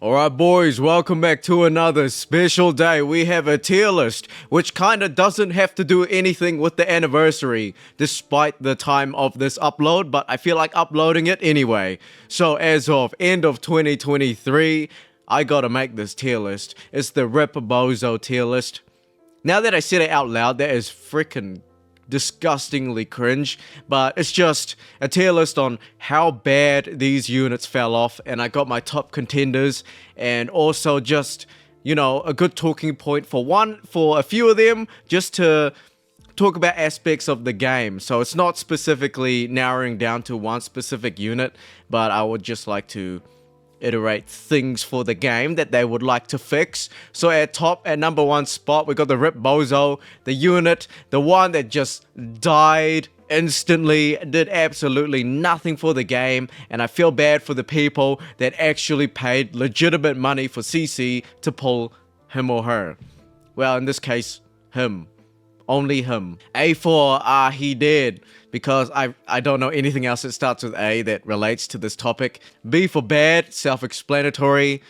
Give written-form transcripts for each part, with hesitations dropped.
Alright boys, welcome back to another special day. We have a tier list, which kinda doesn't have to do anything with the anniversary, despite the time of this upload, but I feel like uploading it anyway. So as of end of 2023, I gotta make this tier list. It's the RIP BOZO tier list. Now that I said it out loud, that is freaking disgustingly cringe, but it's just a tier list on how bad these units fell off, and I got my top contenders, and also just, a good talking point for a few of them, just to talk about aspects of the game. So it's not specifically narrowing down to one specific unit, but I would just like to iterate things for the game that they would like to fix. So at number one spot, we got the RIP BOZO, the unit, the one that just died instantly, did absolutely nothing for the game, and I feel bad for the people that actually paid legitimate money for CC to pull him or her. Well, in this case, him. Only him. A for he did, because I don't know anything else that starts with A that relates to this topic. B for bad, self-explanatory.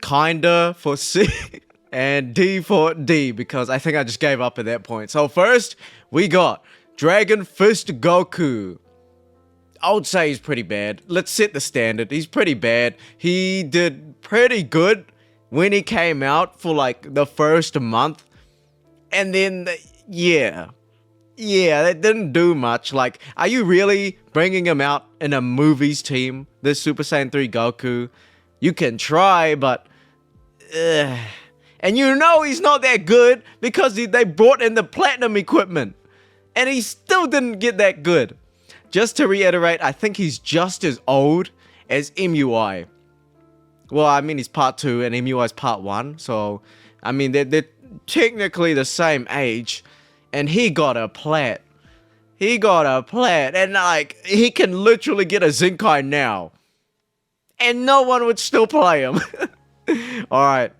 Kinda for C. And D for D, because I think I just gave up at that point. So first, we got Dragon Fist Goku. I would say he's pretty bad. Let's set the standard. He's pretty bad. He did pretty good when he came out for like the first month. And then, yeah, that didn't do much. Like, are you really bringing him out in a movies team, this Super Saiyan 3 Goku? You can try, but, and he's not that good because they brought in the platinum equipment, and he still didn't get that good. Just to reiterate, I think he's just as old as MUI. Well, I mean, he's part 2 and MUI is part 1, so, I mean, they're technically the same age, and he got a plat. And like, he can literally get a Zenkai now, and no one would still play him. Alright,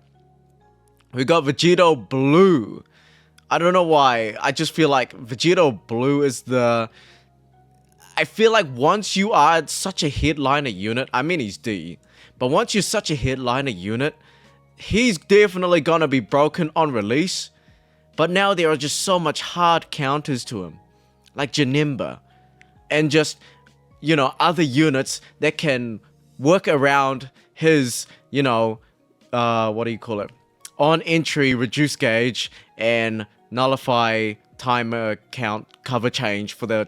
we got Vegito Blue. I don't know why, I just feel like Vegito Blue is I feel like once you are such a headliner unit, I mean he's D, but once you're such a headliner unit, he's definitely gonna be broken on release, but now there are just so much hard counters to him, like Janemba, and just, other units that can work around his, what do you call it? On entry, reduce gauge, and nullify timer count cover change for the,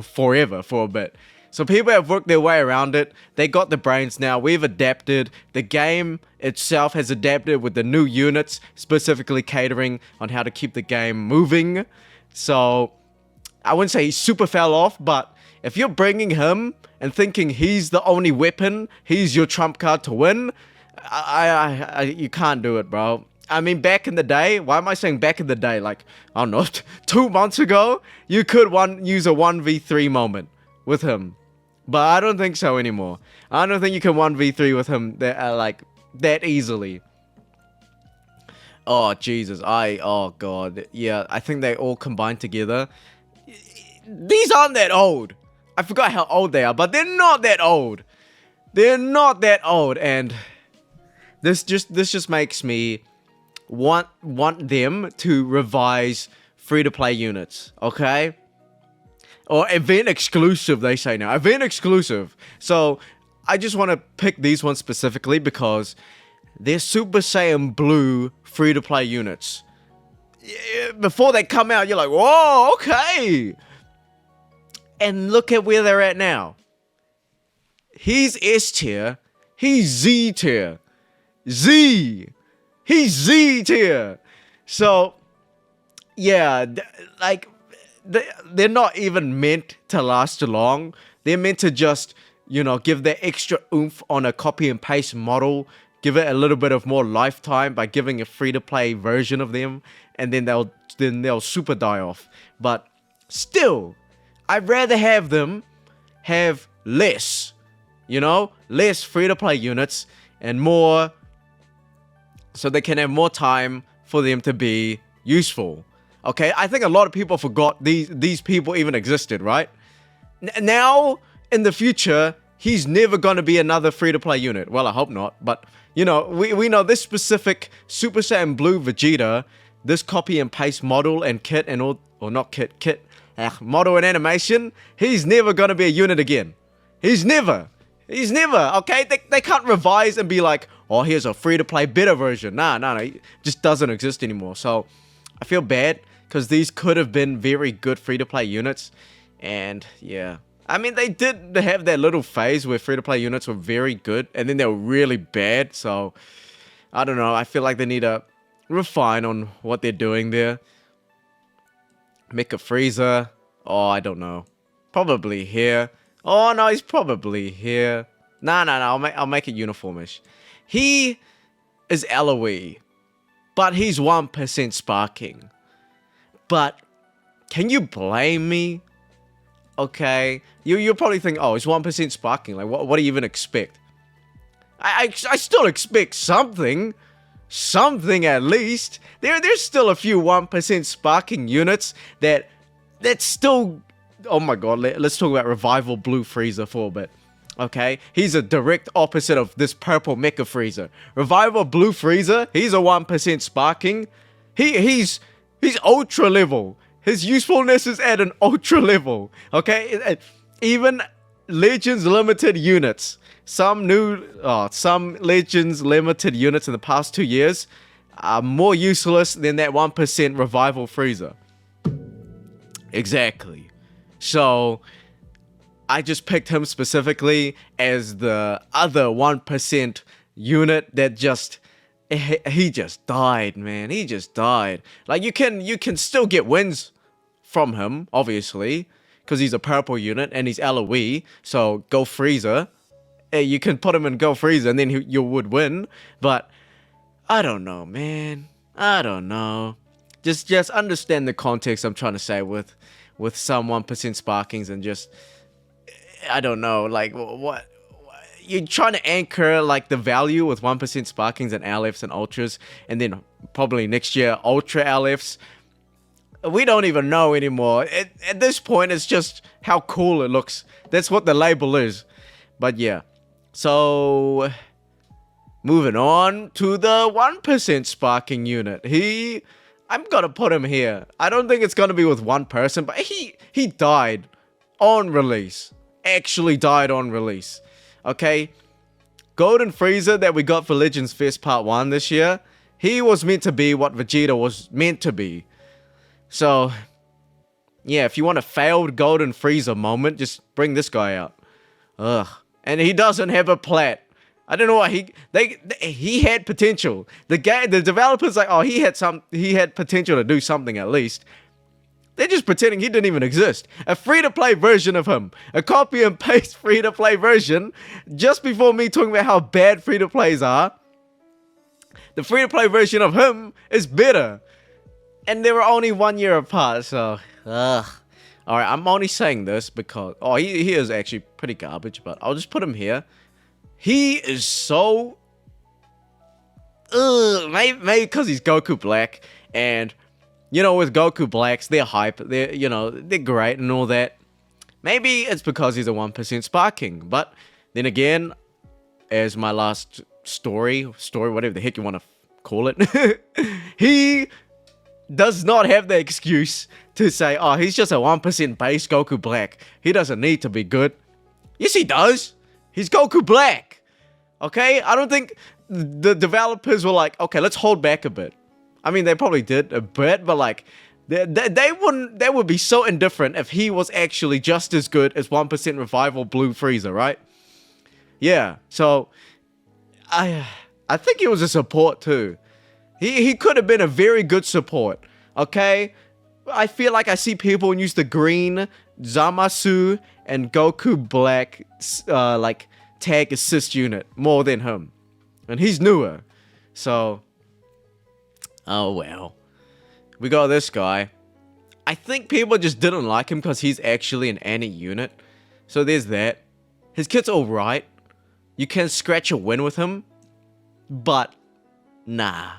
forever, for a bit. So people have worked their way around it. They got the brains now. We've adapted. The game itself has adapted with the new units, specifically catering on how to keep the game moving. So I wouldn't say he super fell off, but if you're bringing him and thinking he's the only weapon, he's your trump card to win, you can't do it, bro. I mean, back in the day, why am I saying back in the day? Like, I don't know, 2 months ago, you could use a 1v3 moment with him, but I don't think so anymore. I don't think you can 1v3 with him that easily. Oh Jesus, oh god, yeah, I think they all combined together. These aren't that old. I forgot how old they are, but they're not that old. And this just makes me want them to revise free-to-play units, okay? Or event exclusive, they say now. Event exclusive. So, I just want to pick these ones specifically because they're Super Saiyan Blue free-to-play units. Before they come out, you're like, whoa, okay. And look at where they're at now. He's S tier. He's Z tier. He's Z tier. So, yeah, they're not even meant to last long. They're meant to just, give that extra oomph on a copy and paste model, give it a little bit of more lifetime by giving a free-to-play version of them, and then they'll super die off. But still, I'd rather have them have less, less free-to-play units and more, so they can have more time for them to be useful. Okay, I think a lot of people forgot these people even existed, right? Now, in the future, he's never gonna be another free-to-play unit. Well, I hope not, but you know, we know this specific Super Saiyan Blue Vegeta, this copy and paste model and kit and all, or not kit, model and animation, he's never gonna be a unit again. He's never, okay? They can't revise and be like, oh, here's a free-to-play better version. Nah, it just doesn't exist anymore. So, I feel bad, because these could have been very good free-to-play units, and yeah. I mean, they did have that little phase where free-to-play units were very good, and then they were really bad, so I don't know. I feel like they need to refine on what they're doing there. Mecha Frieza. Oh, I don't know. Probably here. Oh, no, he's probably here. Nah, I'll make it uniformish. He is LOE, but he's 1% sparking. But can you blame me? Okay, you'll probably think, oh, it's 1% sparking. Like, what do you even expect? I still expect something at least. There's still a few 1% sparking units that's still. Oh my god, let's talk about Revival Blue Frieza for a bit. Okay, he's a direct opposite of this purple Mecha Frieza. Revival Blue Frieza, he's a 1% sparking. He's ultra level. His usefulness is at an ultra level, okay? Even Legends Limited units, some Legends Limited units in the past 2 years are more useless than that 1% Revival Frieza. Exactly. So, I just picked him specifically as the other 1% unit that just... He just died, man. He just died. Like, you can still get wins from him, obviously, because he's a purple unit and he's LOE, so go Frieza. You can put him in Go Frieza and then you would win, but I don't know, man. I don't know. Just understand the context I'm trying to say with some 1% sparkings and just, I don't know, like, what you're trying to anchor, like, the value with 1% sparkings and LFs and ultras, and then probably next year ultra LFs. We don't even know anymore. At this point, it's just how cool it looks. That's what the label is. But yeah. So, moving on to the 1% sparking unit. I'm gonna put him here. I don't think it's gonna be with one person, but he died on release. Actually died on release. Okay? Golden Frieza that we got for Legends Fest Part 1 this year, he was meant to be what Vegeta was meant to be. So, yeah, if you want a failed Golden Frieza moment, just bring this guy out. Ugh. And he doesn't have a plat. I don't know why he had potential. The developers like, oh, he had potential to do something at least. They're just pretending he didn't even exist. A free-to-play version of him. A copy and paste free-to-play version. Just before me talking about how bad free-to-plays are, the free-to-play version of him is better. And they were only 1 year apart, so... Ugh. Alright, I'm only saying this because... Oh, he is actually pretty garbage, but I'll just put him here. He is so... Maybe because he's Goku Black, and... You know, with Goku Blacks, they're hype, they're great and all that. Maybe it's because he's a 1% sparking, but then again, as my last story, whatever the heck you want to call it, he does not have the excuse to say, oh, he's just a 1% base Goku Black. He doesn't need to be good. Yes, he does. He's Goku Black. Okay? I don't think the developers were like, okay, let's hold back a bit. I mean, they probably did a bit, but like, they would be so indifferent if he was actually just as good as 1% Revival Blue Frieza, right? Yeah, so, I think he was a support too. He could have been a very good support, okay? I feel like I see people use the green Zamasu and Goku Black, like, tag assist unit more than him. And he's newer, so... Oh well. We got this guy. I think people just didn't like him because he's actually an Annie unit. So there's that. His kit's alright. You can scratch a win with him. But, nah.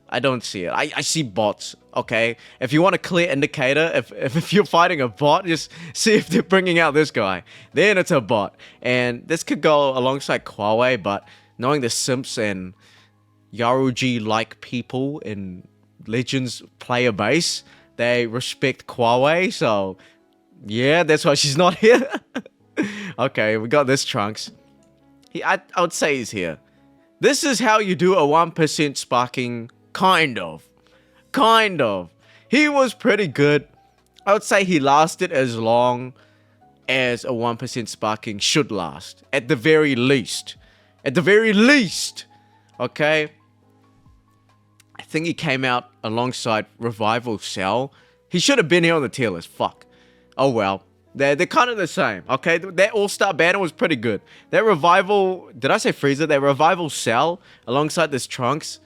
I don't see it. I see bots, okay? If you want a clear indicator, if you're fighting a bot, just see if they're bringing out this guy. Then it's a bot. And this could go alongside Huawei, but knowing the simps and Yaruji-like people in Legends player base, they respect Huawei, so yeah, that's why she's not here. Okay, we got this Trunks. I would say he's here. This is how you do a 1% sparking, kind of. Kind of. He was pretty good. I would say he lasted as long as a 1% sparking should last. At the very least. At the very least. Okay? I think he came out alongside Revival Cell. He should have been here on the tier list. Fuck. Oh well. They're kind of the same, okay? That All-Star banner was pretty good. That Revival... Did I say Frieza? That Revival Cell alongside this Trunks.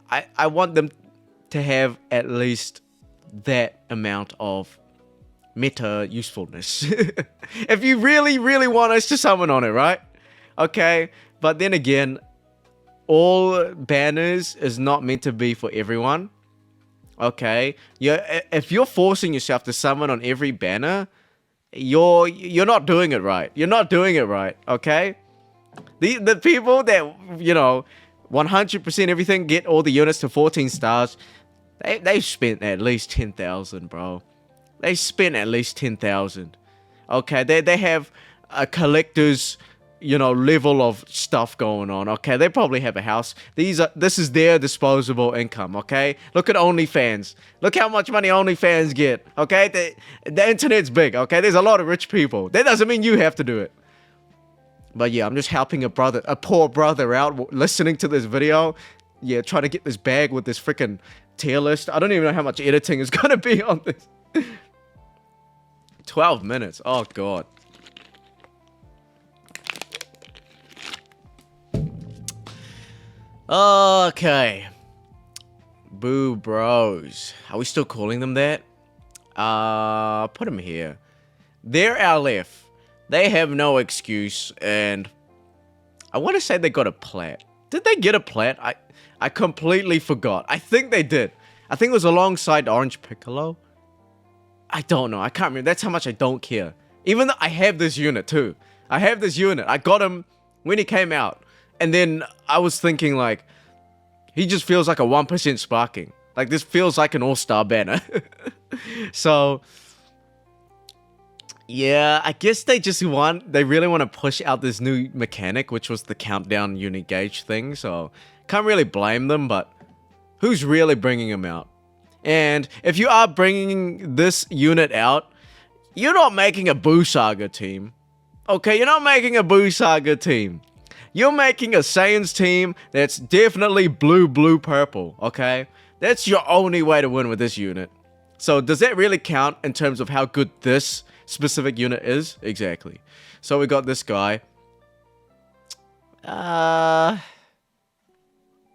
I want them to have at least that amount of meta usefulness. If you really, really want us to summon on it, right? Okay? But then again, all banners is not meant to be for everyone. Okay? If you're forcing yourself to summon on every banner... You're not doing it right. You're not doing it right, okay? The people that, you know, 100% everything, get all the units to 14 stars, they've spent at least 10,000, bro. They spent at least 10,000. Okay, they have a collector's, you know, level of stuff going on, okay? They probably have a house. This is their disposable income, okay? Look at OnlyFans. Look how much money OnlyFans get, okay? The internet's big, okay? There's a lot of rich people. That doesn't mean you have to do it. But yeah, I'm just helping a poor brother out listening to this video. Yeah, trying to get this bag with this freaking tier list. I don't even know how much editing is gonna be on this. 12 minutes, oh god. Okay. Boo Bros. Are we still calling them that? Put them here. They're our left. They have no excuse, and I want to say they got a plat. Did they get a plat? I completely forgot. I think they did. I think it was alongside Orange Piccolo. I don't know. I can't remember. That's how much I don't care. Even though I have this unit too. I have this unit. I got him when he came out. And then I was thinking, like, he just feels like a 1% sparking. Like, this feels like an all-star banner. So, yeah, I guess they really want to push out this new mechanic, which was the countdown unit gauge thing. So, can't really blame them, but who's really bringing him out? And if you are bringing this unit out, you're not making a Boo Saga team. Okay, you're not making a Boo Saga team. You're making a Saiyans team that's definitely blue, purple, okay? That's your only way to win with this unit. So does that really count in terms of how good this specific unit is? Exactly. So we got this guy.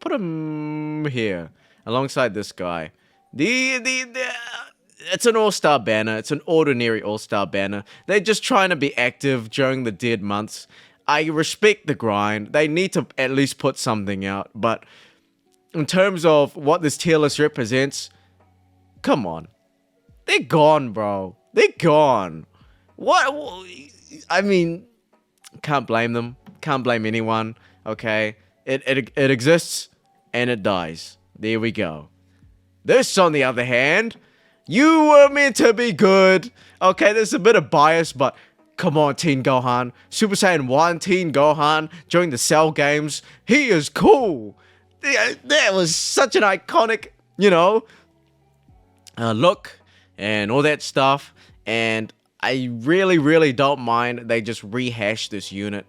Put him here alongside this guy. It's an all-star banner. It's an ordinary all-star banner. They're just trying to be active during the dead months. I respect the grind. They need to at least put something out. But in terms of what this tier list represents, come on. They're gone, bro. They're gone. What? I mean, can't blame them. Can't blame anyone. Okay? It exists and it dies. There we go. This, on the other hand, you were meant to be good. Okay, there's a bit of bias, but... Come on, Teen Gohan. Super Saiyan 1 Teen Gohan during the Cell games. He is cool. That was such an iconic, you know, look and all that stuff. And I really, really don't mind they just rehash this unit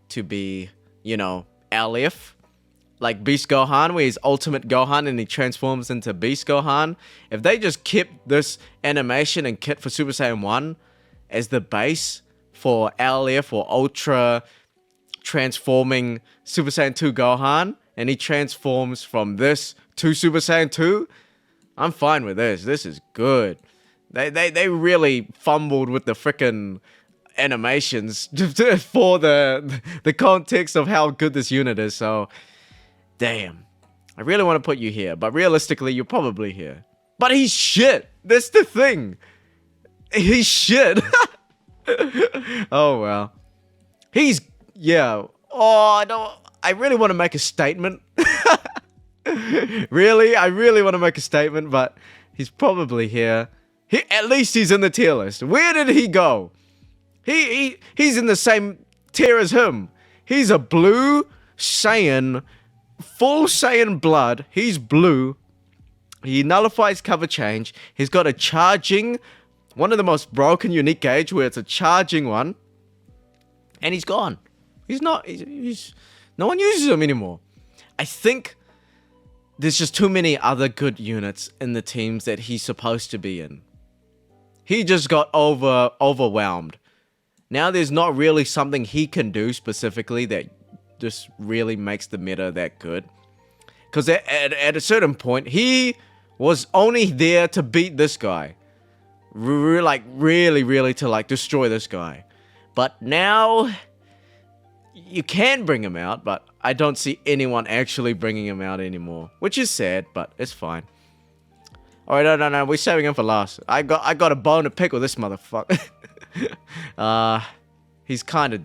to be, you know, LF. Like Beast Gohan, where he's Ultimate Gohan and he transforms into Beast Gohan. If they just kept this animation and kit for Super Saiyan 1 as the base... for LF or Ultra transforming Super Saiyan 2 Gohan, and he transforms from this to Super Saiyan 2, I'm fine with this. This is good. They really fumbled with the frickin' animations for the context of how good this unit is, so damn. I really want to put you here, but realistically, you're probably here. But he's shit. That's the thing. He's shit. Oh, well. Yeah. Oh, I really want to make a statement. Really? I really want to make a statement, but he's probably here. At least he's in the tier list. Where did he go? He's in the same tier as him. He's a blue Saiyan, full Saiyan blood. He's blue. He nullifies cover change. He's got a charging, one of the most broken unique gauge where it's a charging one. And he's gone. No one uses him anymore. I think there's just too many other good units in the teams that he's supposed to be in. He just got overwhelmed. Now there's not really something he can do specifically that just really makes the meta that good. Because at a certain point, he was only there to beat this guy. Really to like destroy this guy. But now, you can bring him out, but I don't see anyone actually bringing him out anymore. Which is sad, but it's fine. Alright, no, we're saving him for last. I got a bone to pick with this motherfucker. He's kind of...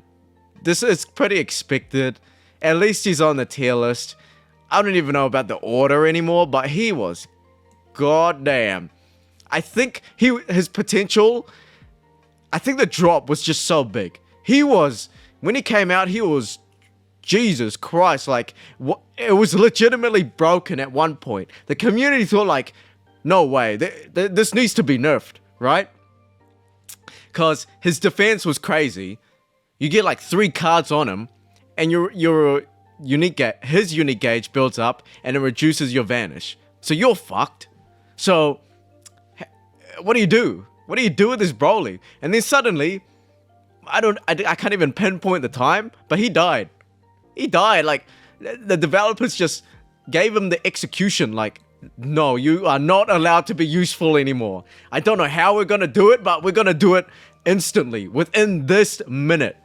This is pretty expected. At least he's on the tier list. I don't even know about the order anymore, but he was goddamn. I think his potential... I think the drop was just so big. When he came out, he was... Jesus Christ, like... It was legitimately broken at one point. The community thought like... No way, this needs to be nerfed, right? Because his defense was crazy. You get like 3 cards on him, and his unique gauge builds up, and it reduces your vanish. So you're fucked. So, what do you do? What do you do with this Broly? And then suddenly, I can't even pinpoint the time, but he died. He died, like, the developers just gave him the execution, like, no, you are not allowed to be useful anymore. I don't know how we're gonna do it, but we're gonna do it instantly, within this minute.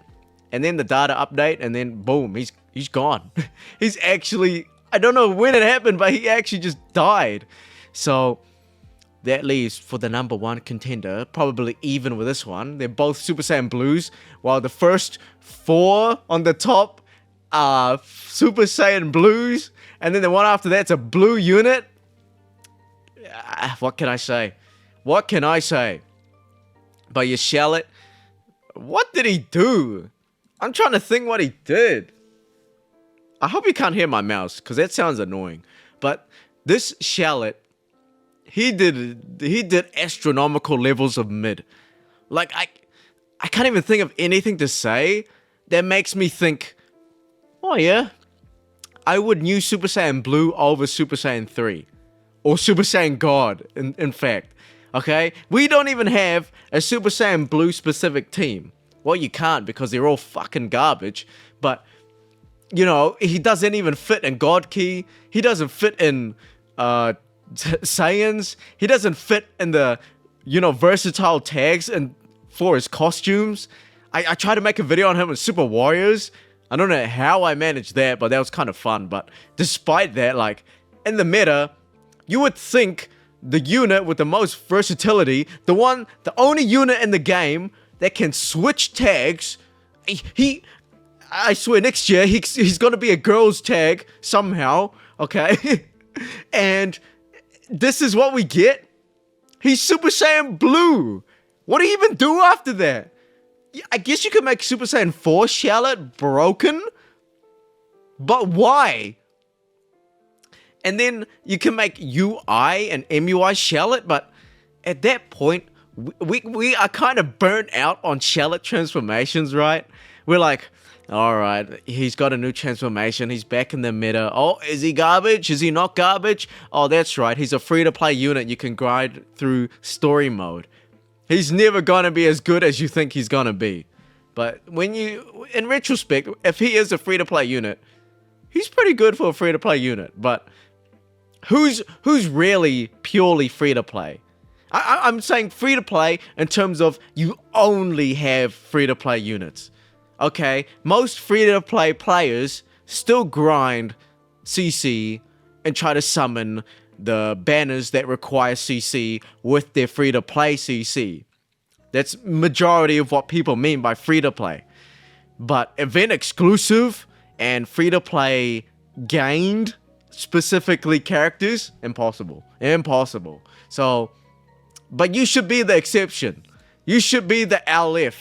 And then the data update, and then boom, he's gone. He's actually, I don't know when it happened, but he actually just died. So, that leaves for the number 1 contender, probably even with this one. They're both Super Saiyan Blues, while the first 4 on the top are Super Saiyan Blues, and then the one after that's a blue unit. What can I say? What can I say? But your Shallot, what did he do? I'm trying to think what he did. I hope you can't hear my mouse, because that sounds annoying. But this Shallot, he did astronomical levels of mid. Like, I can't even think of anything to say that makes me think, oh yeah, I would use Super Saiyan Blue over Super Saiyan 3. Or Super Saiyan God, in fact. Okay? We don't even have a Super Saiyan Blue specific team. Well, you can't because they're all fucking garbage. But, you know, he doesn't even fit in God Key. He doesn't fit in Saiyans. He doesn't fit in the, you know, versatile tags and for his costumes. I tried to make a video on him in Super Warriors. I don't know how I managed that, but that was kind of fun. But despite that, like, in the meta, you would think the unit with the most versatility, the only unit in the game that can switch tags, I swear next year he's gonna be a girl's tag somehow, okay? And this is what we get? He's Super Saiyan Blue. What do you even do after that? I guess you could make Super Saiyan 4 Shallot broken? But why? And then you can make UI and MUI Shallot, but at that point, we are kind of burnt out on Shallot transformations, right? We're like, alright, he's got a new transformation, he's back in the meta. Oh, is he garbage? Is he not garbage? Oh, that's right, he's a free-to-play unit you can grind through story mode. He's never gonna be as good as you think he's gonna be. But in retrospect, if he is a free-to-play unit, he's pretty good for a free-to-play unit, but who's really purely free-to-play? I'm saying free-to-play in terms of you only have free-to-play units. Okay, most free-to-play players still grind CC and try to summon the banners that require CC with their free-to-play CC. That's majority of what people mean by free-to-play. But event exclusive and free-to-play gained, specifically characters, impossible. Impossible. So, but you should be the exception. You should be the LF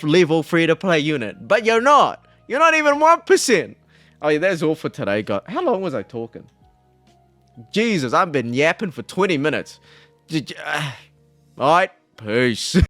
level free-to-play unit. But you're not. You're not even 1%. Oh yeah, that's all for today, guys. How long was I talking? Jesus, I've been yapping for 20 minutes. Alright, peace.